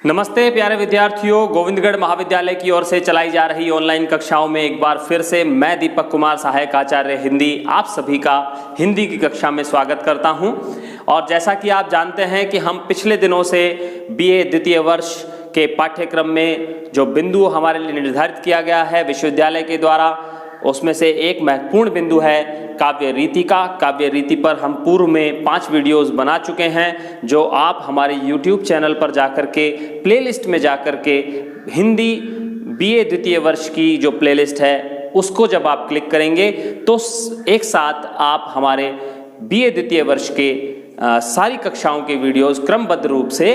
नमस्ते प्यारे विद्यार्थियों, गोविंदगढ़ महाविद्यालय की ओर से चलाई जा रही ऑनलाइन कक्षाओं में एक बार फिर से मैं दीपक कुमार, सहायक आचार्य हिंदी, आप सभी का हिंदी की कक्षा में स्वागत करता हूं। और जैसा कि आप जानते हैं कि हम पिछले दिनों से बीए द्वितीय वर्ष के पाठ्यक्रम में जो बिंदु हमारे लिए निर्धारित किया गया है विश्वविद्यालय के द्वारा, उसमें से एक महत्वपूर्ण बिंदु है काव्य रीति का। काव्य रीति पर हम पूर्व में 5 वीडियोस बना चुके हैं, जो आप हमारे YouTube चैनल पर जाकर के प्लेलिस्ट में जाकर के हिंदी बीए द्वितीय वर्ष की जो प्लेलिस्ट है उसको जब आप क्लिक करेंगे तो एक साथ आप हमारे बीए द्वितीय वर्ष के सारी कक्षाओं के वीडियोस क्रमबद्ध रूप से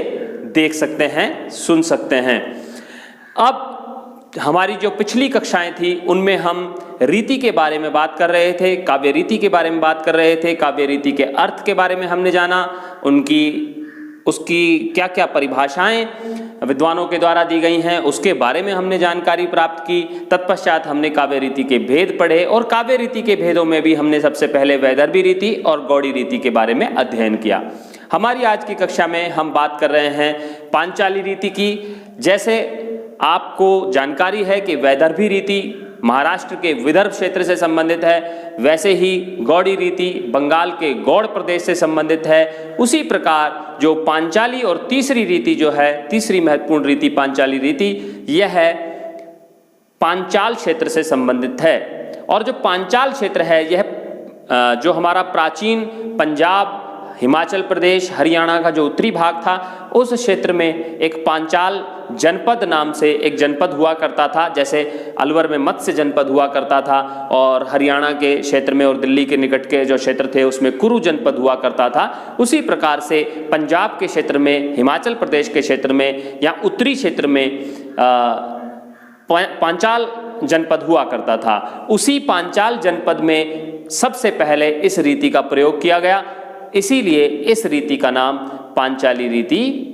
देख सकते हैं, सुन सकते हैं। अब हमारी जो पिछली कक्षाएं थी उनमें हम रीति के बारे में बात कर रहे थे, काव्य रीति के बारे में बात कर रहे थे, काव्य रीति के अर्थ के बारे में हमने जाना, उसकी क्या क्या परिभाषाएं विद्वानों के द्वारा दी गई हैं उसके बारे में हमने जानकारी प्राप्त की। तत्पश्चात हमने काव्य रीति के भेद पढ़े और काव्य रीति के भेदों में भी हमने सबसे पहले वैदर्भी रीति और गौड़ी रीति के बारे में अध्ययन किया। हमारी आज की कक्षा में हम बात कर रहे हैं पांचाली रीति की। जैसे आपको जानकारी है कि वैदर्भी रीति महाराष्ट्र के विदर्भ क्षेत्र से संबंधित है, वैसे ही गौड़ी रीति बंगाल के गौड़ प्रदेश से संबंधित है। उसी प्रकार जो पांचाली और तीसरी रीति जो है, तीसरी महत्वपूर्ण रीति पांचाली रीति, यह है पांचाल क्षेत्र से संबंधित है। और जो पांचाल क्षेत्र है यह जो हमारा प्राचीन पंजाब, हिमाचल प्रदेश, हरियाणा का जो उत्तरी भाग था उस क्षेत्र में एक पांचाल जनपद नाम से एक जनपद हुआ करता था। जैसे अलवर में मत्स्य जनपद हुआ करता था और हरियाणा के क्षेत्र में और दिल्ली के निकट के जो क्षेत्र थे उसमें कुरु जनपद हुआ करता था। उसी प्रकार से पंजाब के क्षेत्र में, हिमाचल प्रदेश के क्षेत्र में या उत्तरी क्षेत्र में पांचाल जनपद हुआ करता था। उसी पांचाल जनपद में सबसे पहले इस रीति का प्रयोग किया गया, इसीलिए इस रीति का नाम पांचाली रीति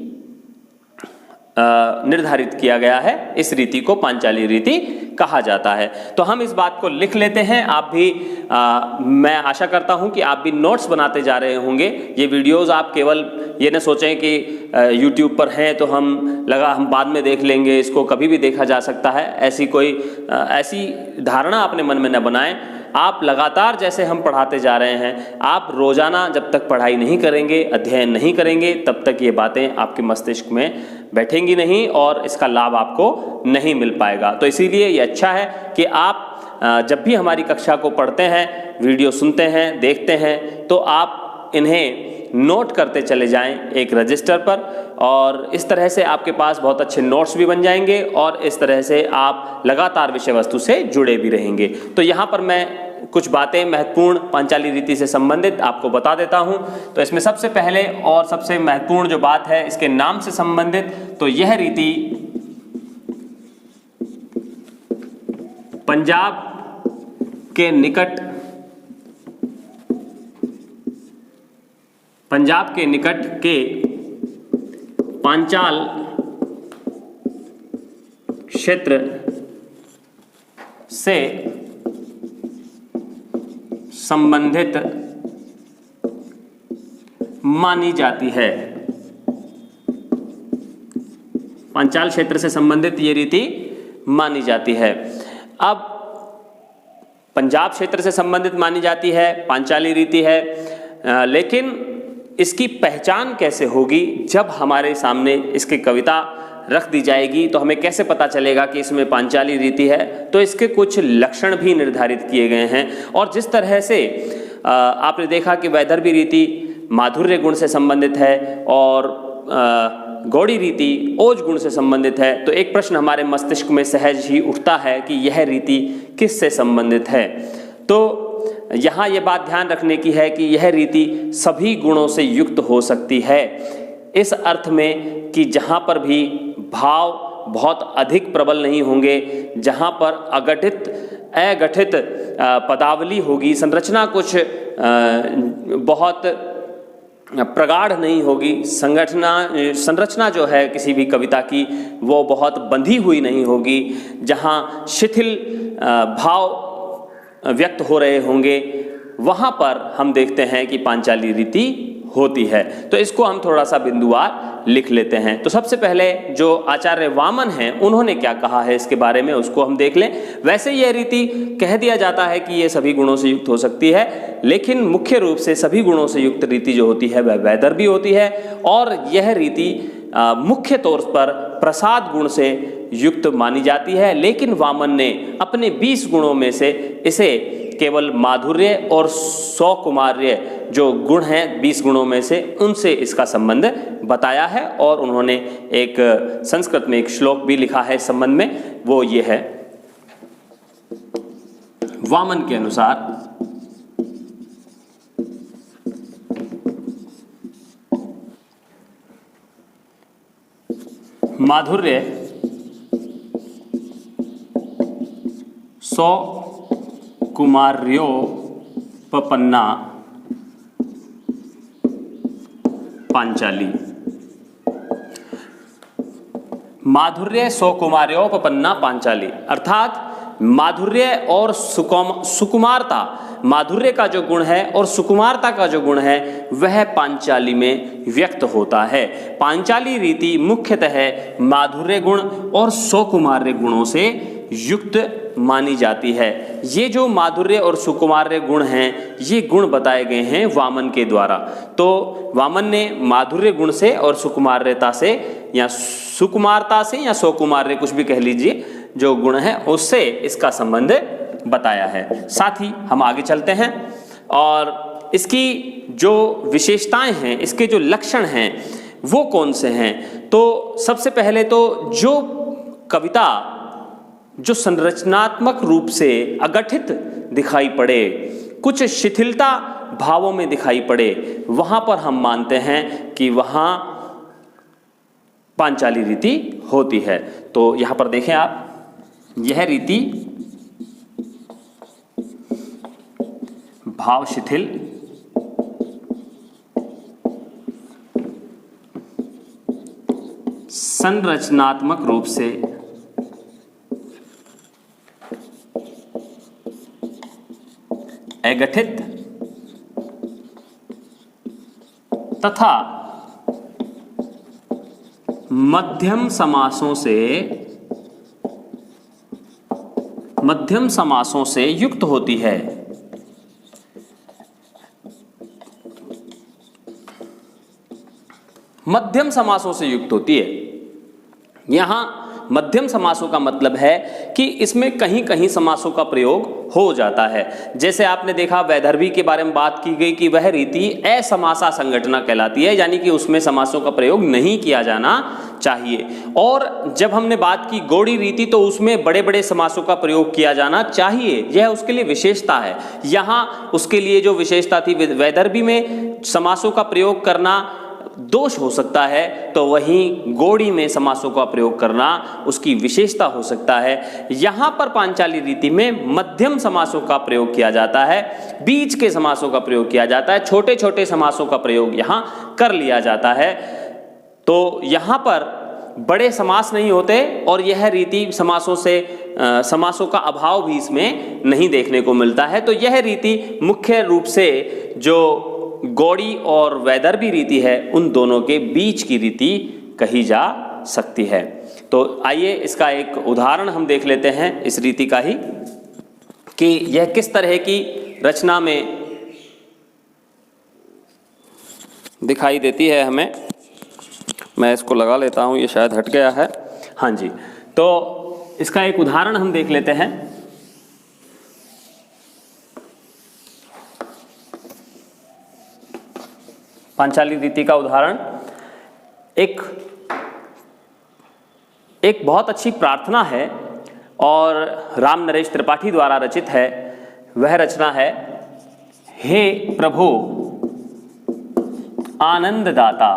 निर्धारित किया गया है। इस रीति को पांचाली रीति कहा जाता है। तो हम इस बात को लिख लेते हैं। आप भी मैं आशा करता हूं कि आप भी नोट्स बनाते जा रहे होंगे। ये वीडियोस आप केवल ये न सोचें कि YouTube पर हैं तो हम बाद में देख लेंगे, इसको कभी भी देखा जा सकता है, ऐसी धारणा अपने मन में न बनाएं। आप लगातार जैसे हम पढ़ाते जा रहे हैं, आप रोजाना जब तक पढ़ाई नहीं करेंगे, अध्ययन नहीं करेंगे, तब तक ये बातें आपके मस्तिष्क में बैठेंगी नहीं और इसका लाभ आपको नहीं मिल पाएगा। तो इसीलिए ये अच्छा है कि आप जब भी हमारी कक्षा को पढ़ते हैं, वीडियो सुनते हैं, देखते हैं, तो आप इन्हें नोट करते चले जाएं एक रजिस्टर पर, और इस तरह से आपके पास बहुत अच्छे नोट्स भी बन जाएंगे और इस तरह से आप लगातार विषय वस्तु से जुड़े भी रहेंगे। तो यहाँ पर मैं कुछ बातें महत्वपूर्ण पांचाली रीति से संबंधित आपको बता देता हूं। तो इसमें सबसे पहले और सबसे महत्वपूर्ण जो बात है इसके नाम से संबंधित, तो यह रीति पंजाब के निकट के पांचाल क्षेत्र से संबंधित मानी जाती है। पांचाल क्षेत्र से संबंधित ये रीति मानी जाती है। अब पंजाब क्षेत्र से संबंधित मानी जाती है, पांचाली रीति है, लेकिन इसकी पहचान कैसे होगी? जब हमारे सामने इसकी कविता रख दी जाएगी तो हमें कैसे पता चलेगा कि इसमें पांचाली रीति है? तो इसके कुछ लक्षण भी निर्धारित किए गए हैं। और जिस तरह से आपने देखा कि वैदर्भी रीति माधुर्य गुण से संबंधित है और गौड़ी रीति ओज गुण से संबंधित है, तो एक प्रश्न हमारे मस्तिष्क में सहज ही उठता है कि यह रीति किससे संबंधित है। तो यहाँ ये बात ध्यान रखने की है कि यह रीति सभी गुणों से युक्त हो सकती है, इस अर्थ में कि जहाँ पर भी भाव बहुत अधिक प्रबल नहीं होंगे, जहाँ पर अगठित पदावली होगी, संरचना कुछ बहुत प्रगाढ़ नहीं होगी, संरचना जो है किसी भी कविता की वो बहुत बंधी हुई नहीं होगी, जहाँ शिथिल भाव व्यक्त हो रहे होंगे, वहाँ पर हम देखते हैं कि पांचाली रीति होती है। तो इसको हम थोड़ा सा बिंदुवार लिख लेते हैं। तो सबसे पहले जो आचार्य वामन हैं उन्होंने क्या कहा है इसके बारे में उसको हम देख लें। वैसे यह रीति कह दिया जाता है कि ये सभी गुणों से युक्त हो सकती है, लेकिन मुख्य रूप से सभी गुणों से युक्त रीति जो होती है वह वैदर्भी होती है, और यह रीति मुख्य तौर पर प्रसाद गुण से युक्त मानी जाती है। लेकिन वामन ने अपने 20 गुणों में से इसे केवल माधुर्य और सौकुमार्य जो गुण हैं 20 गुणों में से, उनसे इसका संबंध बताया है। और उन्होंने एक संस्कृत में एक श्लोक भी लिखा है इस संबंध में, वो ये है, वामन के अनुसार माधुर्य सौकुमार्योपपन्ना पांचाली। माधुर्य सौकुमार्योपपन्ना पांचाली अर्थात माधुर्य और सुकुमारता, माधुर्य का जो गुण है और सुकुमारता का जो गुण है वह पांचाली में व्यक्त होता है। पांचाली रीति मुख्यतः माधुर्य गुण और सौकुमार्य गुणों से युक्त मानी जाती है। ये जो माधुर्य और सुकुमार्य गुण हैं, ये गुण बताए गए हैं वामन के द्वारा। तो वामन ने माधुर्य गुण से और सुकुमार्यता से या सुकुमारता से या सौकुमार्य कुछ भी कह लीजिए, जो गुण है उससे इसका संबंध बताया है। साथ ही हम आगे चलते हैं और इसकी जो विशेषताएं हैं, इसके जो लक्षण हैं वो कौन से हैं। तो सबसे पहले तो जो कविता जो संरचनात्मक रूप से अगठित दिखाई पड़े, कुछ शिथिलता भावों में दिखाई पड़े, वहां पर हम मानते हैं कि वहां पांचाली रीति होती है। तो यहां पर देखें आप, यह रीति भाव शिथिल, संरचनात्मक रूप से अगठित तथा मध्यम समासों से युक्त होती है। मध्यम समासों से युक्त होती है। यहां मध्यम समासों का मतलब है कि इसमें कहीं कहीं समासों का प्रयोग हो जाता है। जैसे आपने देखा वैदर्भी के बारे में बात की गई कि वह रीति असमासा संघटना कहलाती है, यानी कि उसमें समासों का प्रयोग नहीं किया जाना चाहिए। और जब हमने बात की गौड़ी रीति, तो उसमें बड़े बड़े समासों का प्रयोग किया जाना चाहिए, यह उसके लिए विशेषता है। यहाँ उसके लिए जो विशेषता थी, वैदर्भी में समासों का प्रयोग करना दोष हो सकता है, तो वहीं गौड़ी में समासों का प्रयोग करना उसकी विशेषता हो सकता है। यहां पर पांचाली रीति में मध्यम समासों का प्रयोग किया जाता है, बीच के समासों का प्रयोग किया जाता है, छोटे छोटे समासों का प्रयोग यहां कर लिया जाता है। तो यहां पर बड़े समास नहीं होते और यह रीति समासों का अभाव भी इसमें नहीं देखने को मिलता है। तो यह रीति मुख्य रूप से जो गौड़ी और वैदर्भी रीति है, उन दोनों के बीच की रीति कही जा सकती है। तो आइए इसका एक उदाहरण हम देख लेते हैं इस रीति का ही, कि यह किस तरह की रचना में दिखाई देती है हमें। मैं इसको लगा लेता हूं, ये शायद हट गया है। हाँ जी, तो इसका एक उदाहरण हम देख लेते हैं। पांचाली रीति का उदाहरण एक बहुत अच्छी प्रार्थना है और राम नरेश त्रिपाठी द्वारा रचित है। वह रचना है, हे प्रभु आनंददाता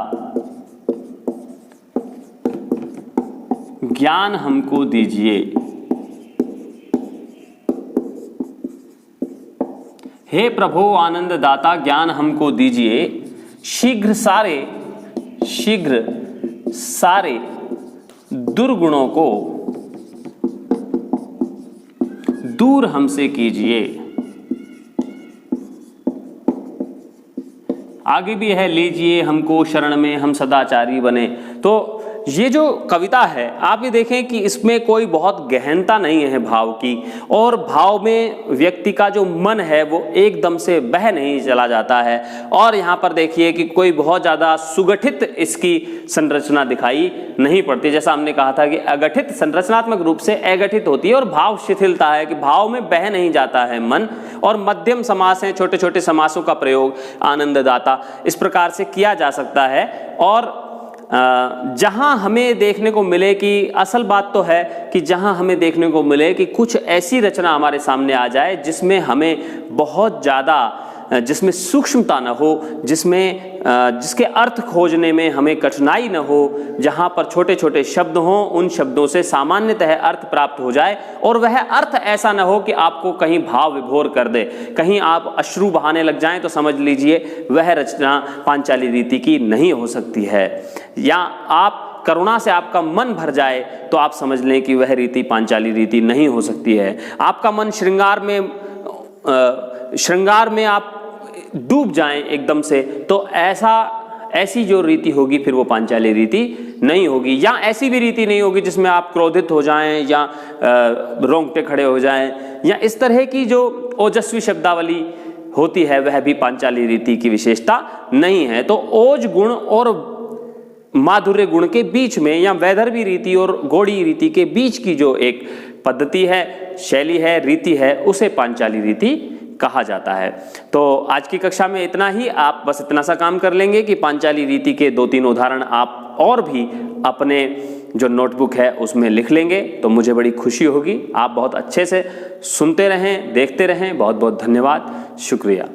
ज्ञान हमको दीजिए। हे प्रभु आनंददाता ज्ञान हमको दीजिए, शीघ्र सारे दुर्गुणों को दूर हमसे कीजिए। आगे भी है, लीजिए हमको शरण में हम सदाचारी बने। तो ये जो कविता है आप ये देखें कि इसमें कोई बहुत गहनता नहीं है भाव की, और भाव में व्यक्ति का जो मन है वो एकदम से बह नहीं चला जाता है। और यहाँ पर देखिए कि कोई बहुत ज़्यादा सुगठित इसकी संरचना दिखाई नहीं पड़ती। जैसा हमने कहा था कि अगठित संरचनात्मक रूप से अगठित होती है, और भाव शिथिलता है कि भाव में बह नहीं जाता है मन। और मध्यम समास हैं, छोटे छोटे समासों का प्रयोग आनंददाता इस प्रकार से किया जा सकता है। और जहां हमें देखने को मिले कि असल बात तो है कि जहां हमें देखने को मिले कि कुछ ऐसी रचना हमारे सामने आ जाए जिसमें हमें बहुत ज़्यादा, जिसमें सूक्ष्मता न हो, जिसके अर्थ खोजने में हमें कठिनाई न हो, जहाँ पर छोटे छोटे शब्द हों, उन शब्दों से सामान्यतः अर्थ प्राप्त हो जाए, और वह अर्थ ऐसा न हो कि आपको कहीं भाव विभोर कर दे, कहीं आप अश्रु बहाने लग जाएं, तो समझ लीजिए वह रचना पांचाली रीति की नहीं हो सकती है। या आप करुणा से आपका मन भर जाए तो आप समझ लें कि वह रीति पांचाली रीति नहीं हो सकती है। आपका मन श्रृंगार में आप डूब जाएं एकदम से, तो ऐसी जो रीति होगी फिर वो पांचाली रीति नहीं होगी। या ऐसी भी रीति नहीं होगी जिसमें आप क्रोधित हो जाएं या रोंगटे खड़े हो जाएं, या इस तरह की जो ओजस्वी शब्दावली होती है वह भी पांचाली रीति की विशेषता नहीं है। तो ओज गुण और माधुर्य गुण के बीच में, या वैदर्भी रीति और गौड़ी रीति के बीच की जो एक पद्धति है, शैली है, रीति है, उसे पांचाली रीति कहा जाता है। तो आज की कक्षा में इतना ही। आप बस इतना सा काम कर लेंगे कि पांचाली रीति के 2-3 उदाहरण आप और भी अपने जो नोटबुक है उसमें लिख लेंगे तो मुझे बड़ी खुशी होगी। आप बहुत अच्छे से सुनते रहें, देखते रहें। बहुत बहुत धन्यवाद, शुक्रिया।